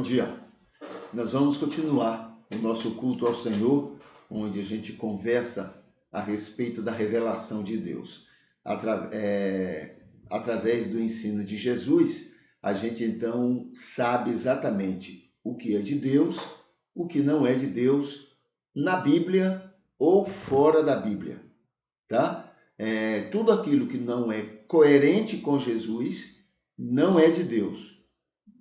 dia. Nós vamos continuar o nosso culto ao Senhor, onde a gente conversa a respeito da revelação de Deus. Através do ensino de Jesus, a gente então sabe exatamente o que é de Deus, o que não é de Deus, na Bíblia ou fora da Bíblia, tá? Tudo aquilo que não é coerente com Jesus não é de Deus.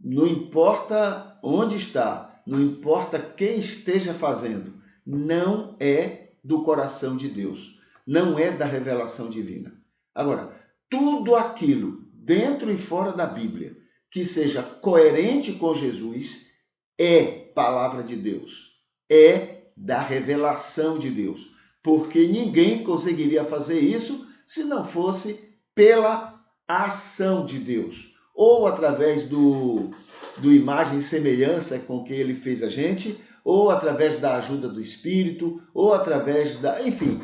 Não importa onde está, não importa quem esteja fazendo, não é do coração de Deus, não é da revelação divina. Agora, tudo aquilo dentro e fora da Bíblia que seja coerente com Jesus é palavra de Deus, é da revelação de Deus, porque ninguém conseguiria fazer isso se não fosse pela ação de Deus, ou através do imagem e semelhança com que ele fez a gente, ou através da ajuda do Espírito, ou através da... enfim,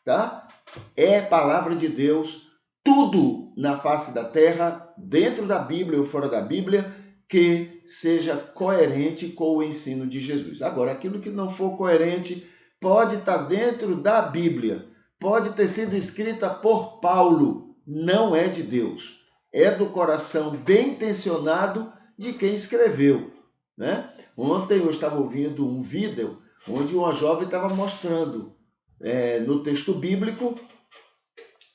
tá? É palavra de Deus, tudo na face da terra, dentro da Bíblia ou fora da Bíblia, que seja coerente com o ensino de Jesus. Agora, aquilo que não for coerente pode estar dentro da Bíblia, pode ter sido escrita por Paulo, não é de Deus. É do coração bem intencionado de quem escreveu, né? Ontem eu estava ouvindo um vídeo onde uma jovem estava mostrando no texto bíblico,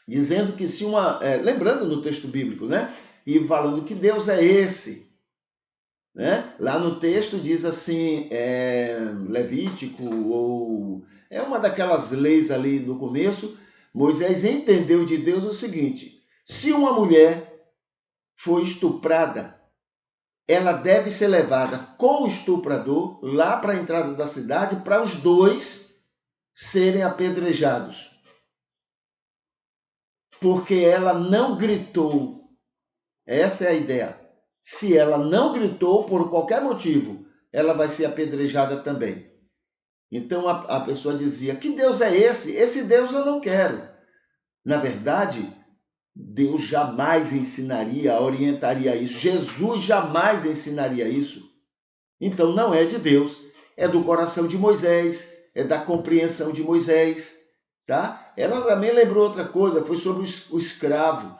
dizendo que se lembrando no texto bíblico, né? E falando que Deus é esse, né? Lá no texto diz assim, Levítico, ou é uma daquelas leis ali no começo, Moisés entendeu de Deus o seguinte: se uma mulher for estuprada, ela deve ser levada com o estuprador lá para a entrada da cidade para os dois serem apedrejados. Porque ela não gritou. Essa é a ideia. Se ela não gritou por qualquer motivo, ela vai ser apedrejada também. Então a pessoa dizia: que Deus é esse? Esse Deus eu não quero. Na verdade, Deus jamais ensinaria, orientaria isso. Jesus jamais ensinaria isso. Então não é de Deus, é do coração de Moisés, é da compreensão de Moisés, tá? Ela também lembrou outra coisa, foi sobre o escravo.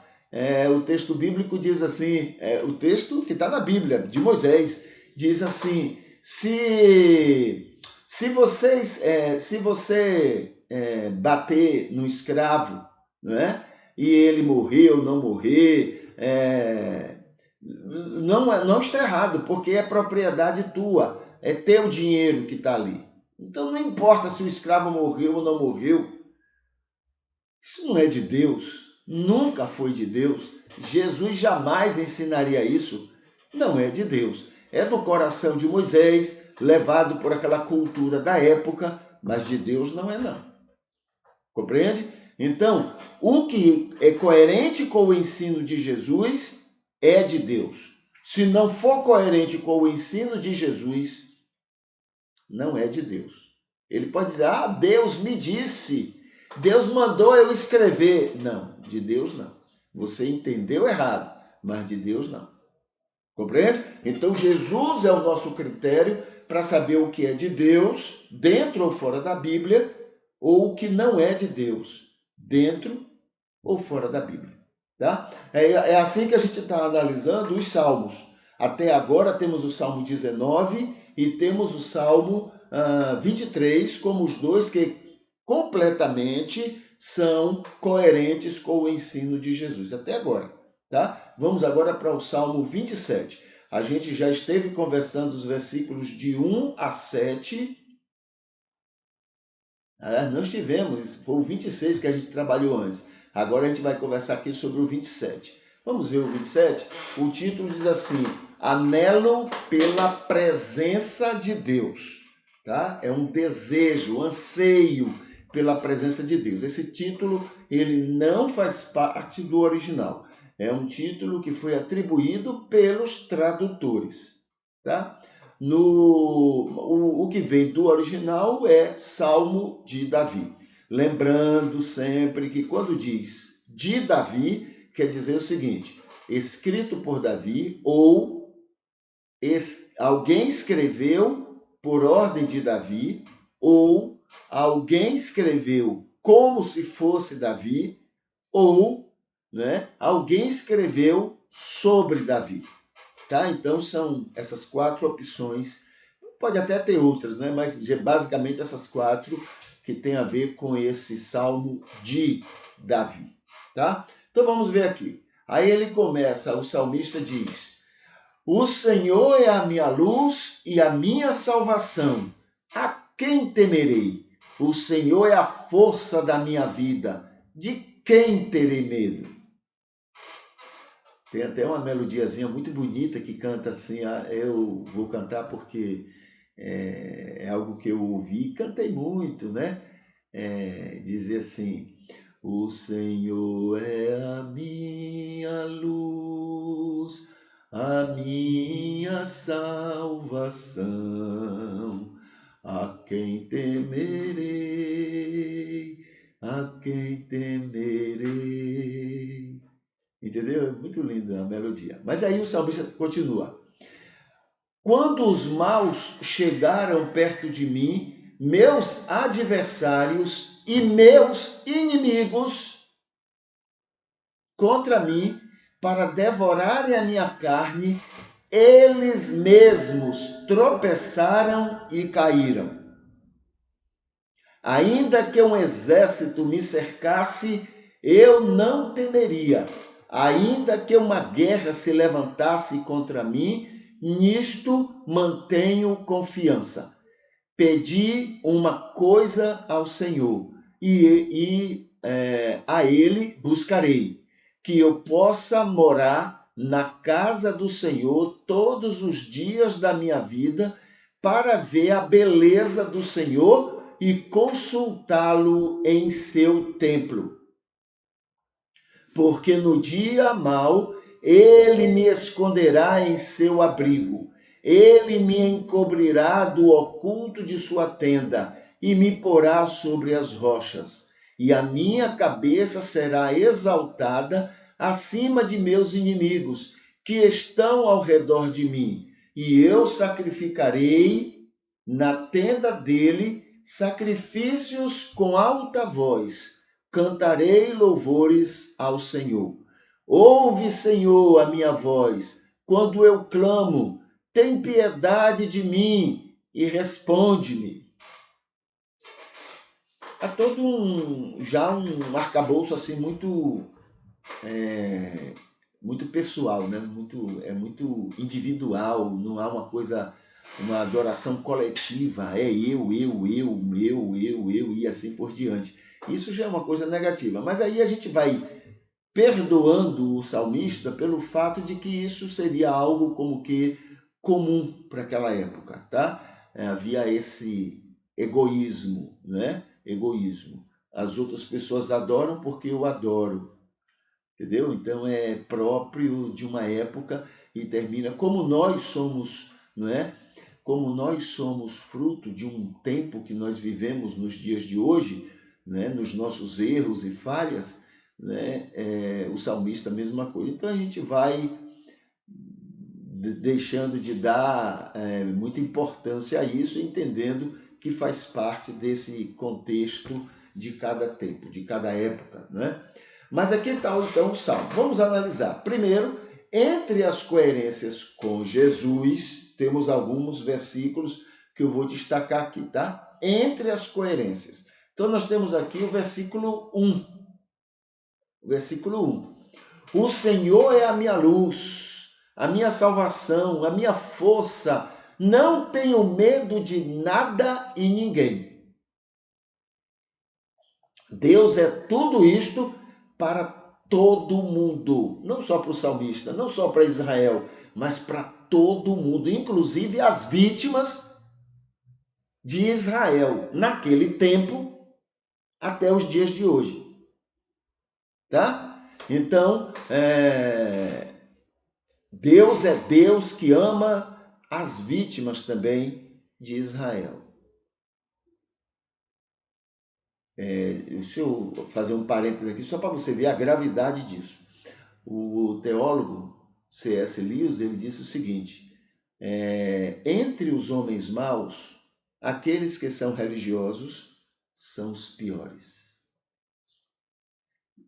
O texto bíblico diz assim, o texto que está na Bíblia, de Moisés, diz assim: se você bater no escravo, né, e ele morrer ou não morrer, não está errado, porque é propriedade tua, é teu dinheiro que está ali. Então não importa se o escravo morreu ou não morreu, isso não é de Deus, nunca foi de Deus. Jesus jamais ensinaria isso, não é de Deus. É do coração de Moisés, levado por aquela cultura da época, mas de Deus não é não. Compreende? Então, o que é coerente com o ensino de Jesus é de Deus. Se não for coerente com o ensino de Jesus, não é de Deus. Ele pode dizer: Deus me disse, Deus mandou eu escrever. Não, de Deus não. Você entendeu errado, mas de Deus não. Compreende? Então Jesus é o nosso critério para saber o que é de Deus, dentro ou fora da Bíblia, ou o que não é de Deus, dentro ou fora da Bíblia. Tá? É assim que a gente está analisando os salmos. Até agora temos o Salmo 19 e temos o Salmo 23 como os dois que completamente são coerentes com o ensino de Jesus. Até agora. Tá? Vamos agora para o Salmo 27. A gente já esteve conversando os versículos de 1 a 7. Nós tivemos, foi o 26 que a gente trabalhou antes. Agora a gente vai conversar aqui sobre o 27. Vamos ver o 27? O título diz assim: Anelo pela presença de Deus. Tá? É um desejo, um anseio pela presença de Deus. Esse título, ele não faz parte do original. É um título que foi atribuído pelos tradutores. Tá? O que vem do original é Salmo de Davi. Lembrando sempre que quando diz de Davi, quer dizer o seguinte: escrito por Davi ou alguém escreveu por ordem de Davi, ou alguém escreveu como se fosse Davi, ou, né, alguém escreveu sobre Davi. Tá? Então são essas 4 opções. Pode até ter outras, né? Mas basicamente essas 4 que tem a ver com esse salmo de Davi. Tá? Então vamos ver aqui. Aí ele começa, o salmista diz: o Senhor é a minha luz e a minha salvação. A quem temerei? O Senhor é a força da minha vida. De quem terei medo? Tem até uma melodiazinha muito bonita que canta assim, eu vou cantar porque é algo que eu ouvi e cantei muito, né? Dizer assim: o Senhor é a minha luz, a minha salvação, a quem temerei, a quem temerei. Entendeu? É muito linda a melodia. Mas aí o salmista continua: quando os maus chegaram perto de mim, meus adversários e meus inimigos contra mim, para devorarem a minha carne, eles mesmos tropeçaram e caíram. Ainda que um exército me cercasse, eu não temeria. Ainda que uma guerra se levantasse contra mim, nisto mantenho confiança. Pedi uma coisa ao Senhor e a Ele buscarei, que eu possa morar na casa do Senhor todos os dias da minha vida, para ver a beleza do Senhor e consultá-lo em seu templo. Porque no dia mau ele me esconderá em seu abrigo, ele me encobrirá do oculto de sua tenda e me porá sobre as rochas, e a minha cabeça será exaltada acima de meus inimigos, que estão ao redor de mim, e eu sacrificarei na tenda dele sacrifícios com alta voz, cantarei louvores ao Senhor. Ouve, Senhor, a minha voz, quando eu clamo, tem piedade de mim e responde-me. Há todo um arcabouço assim muito pessoal, né? Muito individual, não há uma adoração coletiva, eu e assim por diante. Isso já é uma coisa negativa, mas aí a gente vai perdoando o salmista pelo fato de que isso seria algo como que comum para aquela época, tá? Havia esse egoísmo, né? Egoísmo. As outras pessoas adoram porque eu adoro, entendeu? Então é próprio de uma época e termina como nós somos, não é? Como nós somos fruto de um tempo que nós vivemos nos dias de hoje, né? Nos nossos erros e falhas, né? O salmista a mesma coisa. Então a gente vai deixando de dar muita importância a isso, entendendo que faz parte desse contexto de cada tempo, de cada época, né? Mas aqui está então o salmo. Vamos analisar. Primeiro, entre as coerências com Jesus, temos alguns versículos que eu vou destacar aqui, tá? Entre as coerências. Então nós temos aqui o versículo 1. O versículo 1. O Senhor é a minha luz, a minha salvação, a minha força. Não tenho medo de nada e ninguém. Deus é tudo isto para todo mundo, não só para o salmista, não só para Israel, mas para todo mundo, inclusive as vítimas de Israel naquele tempo até os dias de hoje, tá? Então, Deus é Deus que ama as vítimas também de Israel. Deixa eu fazer um parênteses aqui só para você ver a gravidade disso. O teólogo C.S. Lewis ele disse o seguinte: entre os homens maus, aqueles que são religiosos são os piores.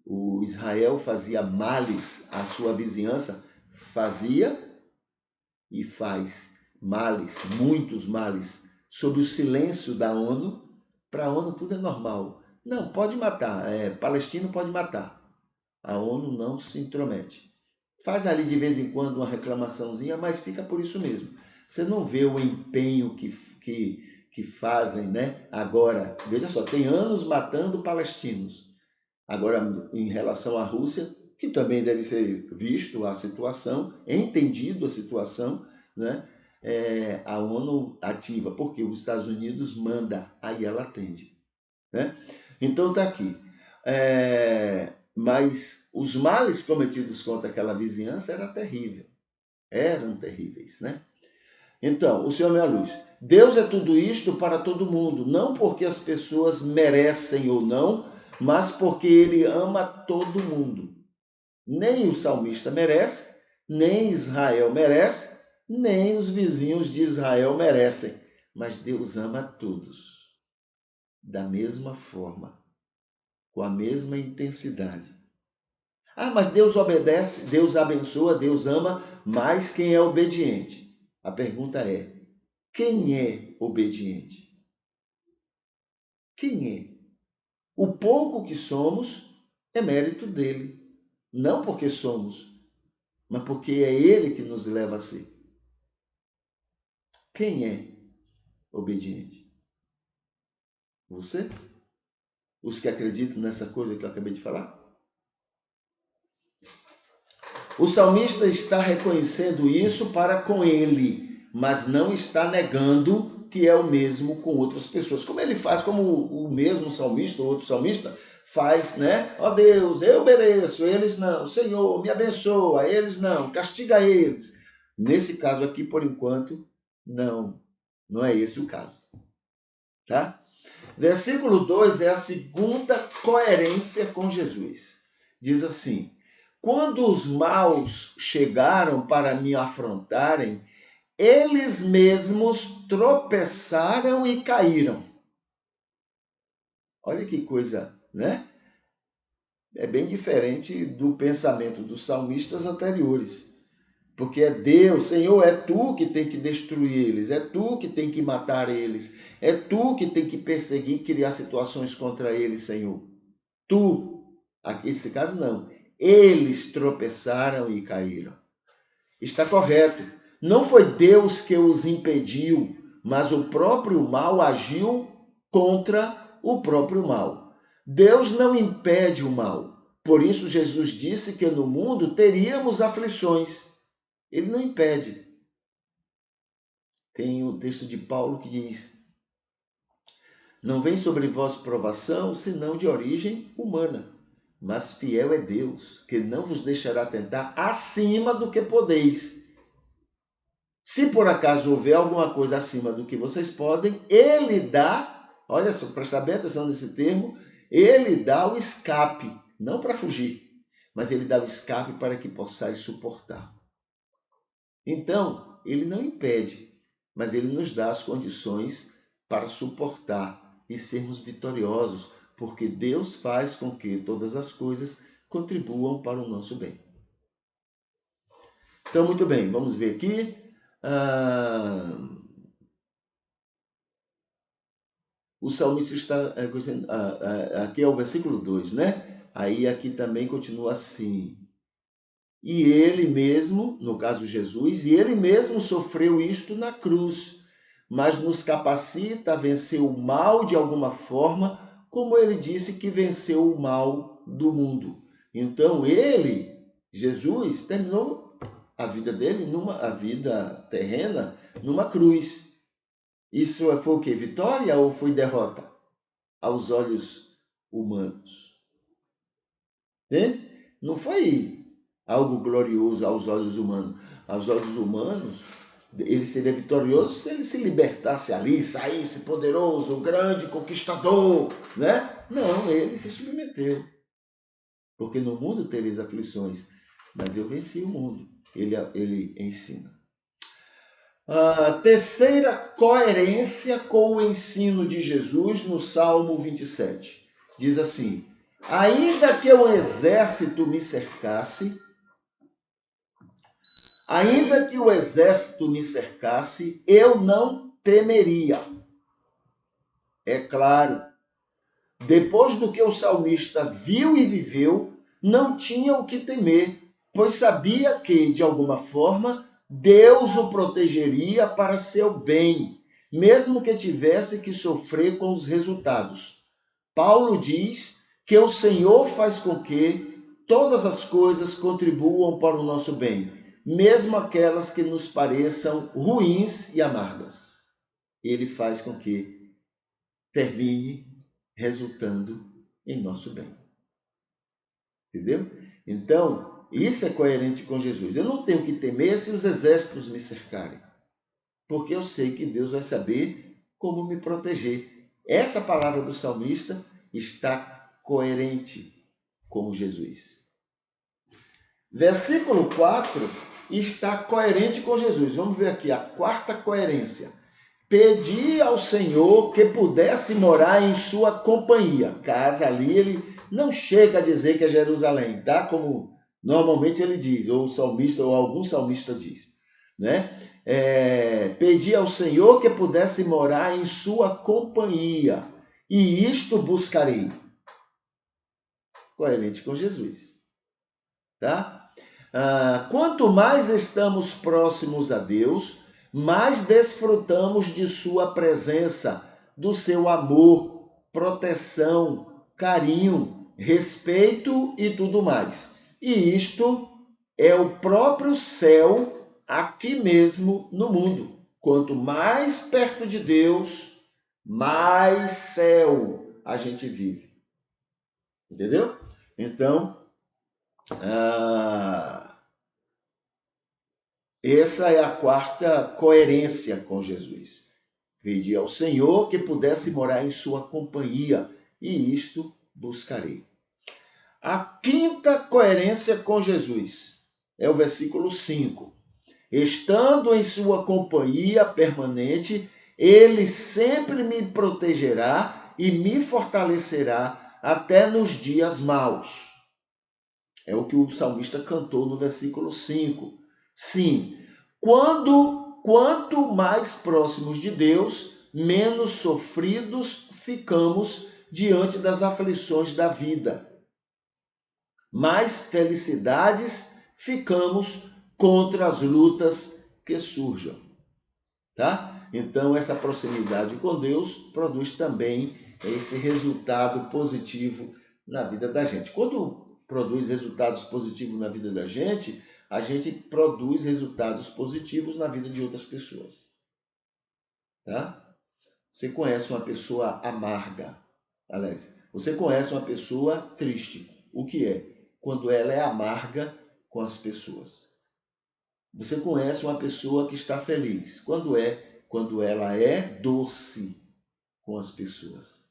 O Israel fazia males à sua vizinhança, fazia e faz males, muitos males, sob o silêncio da ONU. Para a ONU tudo é normal. Não, pode matar, palestino pode matar. A ONU não se intromete. Faz ali de vez em quando uma reclamaçãozinha, mas fica por isso mesmo. Você não vê o empenho que fazem, né? Agora, veja só, tem anos matando palestinos. Agora, em relação à Rússia, que também deve ser visto a situação, entendido a situação, né? A ONU ativa, porque os Estados Unidos manda, aí ela atende. Né? Então está aqui. Mas os males cometidos contra aquela vizinhança eram terríveis. Né? Então, o Senhor é minha luz. Deus é tudo isto para todo mundo, não porque as pessoas merecem ou não, mas porque Ele ama todo mundo. Nem o salmista merece, nem Israel merece, nem os vizinhos de Israel merecem. Mas Deus ama todos da mesma forma, com a mesma intensidade. Ah, mas Deus obedece, Deus abençoa, Deus ama, mas quem é obediente? A pergunta é: quem é obediente? Quem é? O pouco que somos é mérito dele. Não porque somos, mas porque é ele que nos leva a ser. Quem é obediente? Você? Os que acreditam nessa coisa que eu acabei de falar? O salmista está reconhecendo isso para com ele, mas não está negando que é o mesmo com outras pessoas. Como ele faz, como o mesmo salmista, ou outro salmista, faz, né? Ó Deus, eu mereço, eles não. Senhor, me abençoa, eles não. Castiga eles. Nesse caso aqui, por enquanto, não é esse o caso. Tá? Versículo 2 é a segunda coerência com Jesus. Diz assim: quando os maus chegaram para me afrontarem, eles mesmos tropeçaram e caíram. Olha que coisa, né? É bem diferente do pensamento dos salmistas anteriores. Porque é Deus, Senhor, é tu que tem que destruir eles, é tu que tem que matar eles, é tu que tem que perseguir, criar situações contra eles, Senhor. Tu, aqui nesse caso não, eles tropeçaram e caíram. Está correto. Não foi Deus que os impediu, mas o próprio mal agiu contra o próprio mal. Deus não impede o mal. Por isso Jesus disse que no mundo teríamos aflições. Ele não impede. Tem o texto de Paulo que diz: não vem sobre vós provação, senão de origem humana. Mas fiel é Deus, que não vos deixará tentar acima do que podeis. Se por acaso houver alguma coisa acima do que vocês podem, Ele dá, olha só, presta bem atenção nesse termo, Ele dá o escape, não para fugir, mas Ele dá o escape para que possais suportar. Então, Ele não impede, mas Ele nos dá as condições para suportar e sermos vitoriosos, porque Deus faz com que todas as coisas contribuam para o nosso bem. Então, muito bem, vamos ver aqui. O salmista está, aqui é o versículo 2, né? Aí aqui também continua assim. E ele mesmo, no caso Jesus, e ele mesmo sofreu isto na cruz, mas nos capacita a vencer o mal de alguma forma, como ele disse que venceu o mal do mundo. Então ele, Jesus, terminou a vida dele, a vida terrena, numa cruz. Isso foi o quê? Vitória ou foi derrota? Aos olhos humanos. Entende? Não foi algo glorioso aos olhos humanos. Aos olhos humanos, ele seria vitorioso se ele se libertasse ali, saísse poderoso, grande, conquistador, né? Não, ele se submeteu. Porque no mundo tereis aflições, mas eu venci o mundo. Ele ensina. A terceira coerência com o ensino de Jesus no Salmo 27. Diz assim: ainda que o exército me cercasse, eu não temeria. É claro, depois do que o salmista viu e viveu, não tinha o que temer, pois sabia que, de alguma forma, Deus o protegeria para seu bem, mesmo que tivesse que sofrer com os resultados. Paulo diz que o Senhor faz com que todas as coisas contribuam para o nosso bem, mesmo aquelas que nos pareçam ruins e amargas. Ele faz com que termine resultando em nosso bem. Entendeu? Então, isso é coerente com Jesus. Eu não tenho que temer se os exércitos me cercarem, porque eu sei que Deus vai saber como me proteger. Essa palavra do salmista está coerente com Jesus. Versículo 4 está coerente com Jesus. Vamos ver aqui a quarta coerência. Pedi ao Senhor que pudesse morar em sua companhia. Casa ali, ele não chega a dizer que é Jerusalém, tá? Como normalmente ele diz, ou o salmista, ou algum salmista diz, né? Pedi ao Senhor que pudesse morar em sua companhia, e isto buscarei. Coerente com Jesus, tá? Quanto mais estamos próximos a Deus, mais desfrutamos de sua presença, do seu amor, proteção, carinho, respeito e tudo mais. E isto é o próprio céu aqui mesmo no mundo. Quanto mais perto de Deus, mais céu a gente vive. Entendeu? Então, essa é a quarta coerência com Jesus. Pedi ao Senhor que pudesse morar em sua companhia, e isto buscarei. A quinta coerência com Jesus é o versículo 5. Estando em sua companhia permanente, ele sempre me protegerá e me fortalecerá até nos dias maus. É o que o salmista cantou no versículo 5. Sim, quanto mais próximos de Deus, menos sofridos ficamos diante das aflições da vida. Mais felicidades ficamos contra as lutas que surjam. Tá? Então, essa proximidade com Deus produz também esse resultado positivo na vida da gente. Quando produz resultados positivos na vida da gente, a gente produz resultados positivos na vida de outras pessoas. Tá? Você conhece uma pessoa amarga, aliás, você conhece uma pessoa triste. O que é? Quando ela é amarga com as pessoas. Você conhece uma pessoa que está feliz. Quando ela é doce com as pessoas.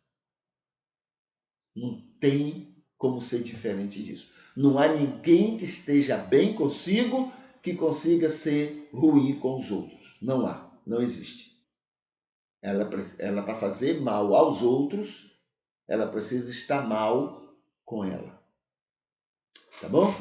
Não tem como ser diferente disso. Não há ninguém que esteja bem consigo que consiga ser ruim com os outros. Não há, não existe. Ela para fazer mal aos outros, ela precisa estar mal com ela. Tá bom?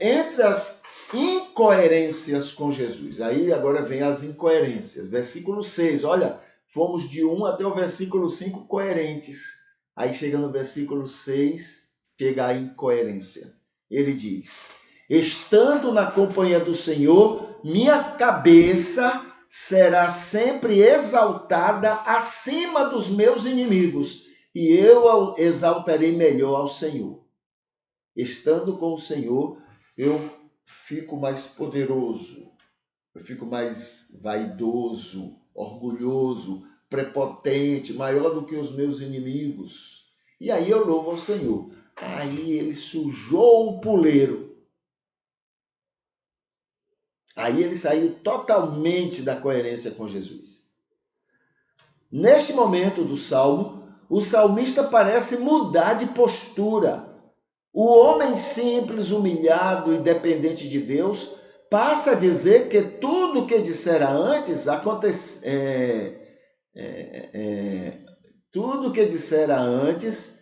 Entre as incoerências com Jesus. Aí agora vem as incoerências. Versículo 6, olha, fomos de 1 até o versículo 5 coerentes. Aí chega no versículo 6, chega a incoerência. Ele diz: estando na companhia do Senhor, minha cabeça será sempre exaltada acima dos meus inimigos, e eu exaltarei melhor ao Senhor. Estando com o Senhor, eu fico mais poderoso, eu fico mais vaidoso, orgulhoso, prepotente, maior do que os meus inimigos. E aí eu louvo ao Senhor. Aí ele sujou o puleiro. Aí ele saiu totalmente da coerência com Jesus. Neste momento do Salmo, o salmista parece mudar de postura. O homem simples, humilhado e dependente de Deus passa a dizer que tudo que dissera antes tudo que dissera antes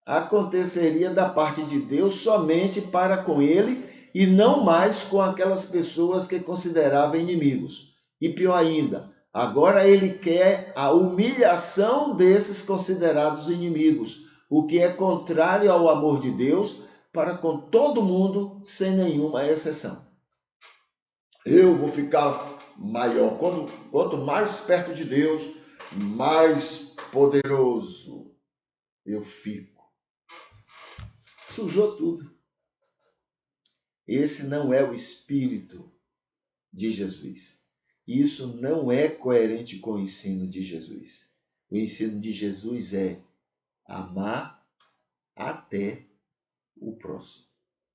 aconteceria da parte de Deus somente para com ele e não mais com aquelas pessoas que considerava inimigos. E pior ainda, agora ele quer a humilhação desses considerados inimigos, o que é contrário ao amor de Deus para com todo mundo, sem nenhuma exceção. Eu vou ficar maior. Quanto mais perto de Deus, mais poderoso eu fico. Sujou tudo. Esse não é o espírito de Jesus. Isso não é coerente com o ensino de Jesus. O ensino de Jesus é amar até o próximo.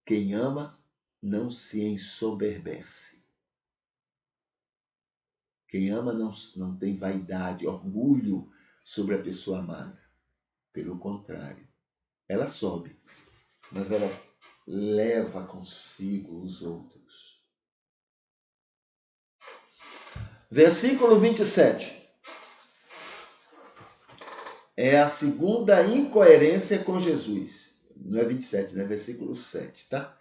Quem ama não se ensoberbece. Quem ama não tem vaidade, orgulho sobre a pessoa amada. Pelo contrário, ela sobe, mas ela leva consigo os outros. Versículo 27. É a segunda incoerência com Jesus. Não é 27, né? Versículo 7, tá?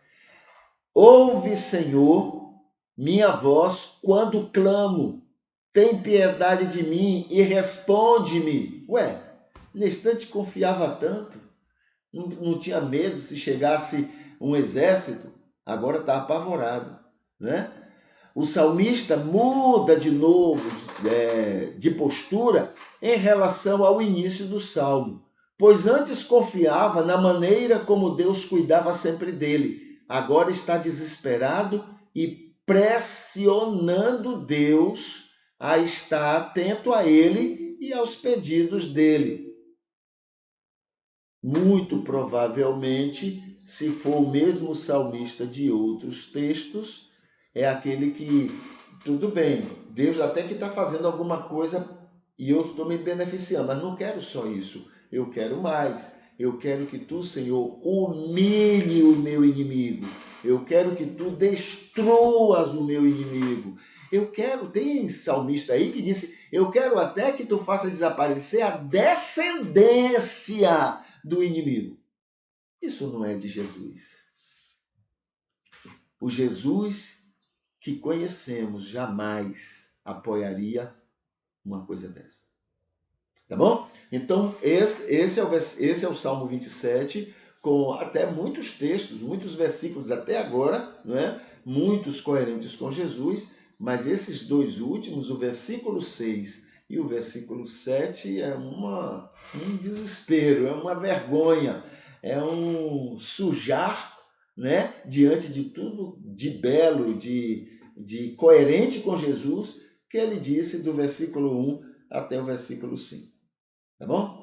Ouve, Senhor, minha voz quando clamo. Tem piedade de mim e responde-me. Ué, nesse instante confiava tanto. Não tinha medo se chegasse um exército. Agora está apavorado, né? O salmista muda de novo de postura em relação ao início do salmo, pois antes confiava na maneira como Deus cuidava sempre dele. Agora está desesperado e pressionando Deus a estar atento a ele e aos pedidos dele. Muito provavelmente, se for o mesmo salmista de outros textos, é aquele que, tudo bem, Deus até que está fazendo alguma coisa e eu estou me beneficiando, mas não quero só isso, eu quero mais. Eu quero que tu, Senhor, humilhe o meu inimigo. Eu quero que tu destruas o meu inimigo. Tem salmista aí que disse, eu quero até que tu faça desaparecer a descendência do inimigo. Isso não é de Jesus. O Jesus que conhecemos jamais apoiaria uma coisa dessa. Tá bom? Então, esse é o Salmo 27, com até muitos textos, muitos versículos até agora, não é? Muitos coerentes com Jesus, mas esses dois últimos, o versículo 6 e o versículo 7, é um desespero, é uma vergonha, é um sujar, né? Diante de tudo de belo, de coerente com Jesus, que ele disse do versículo 1 até o versículo 5. Tá bom?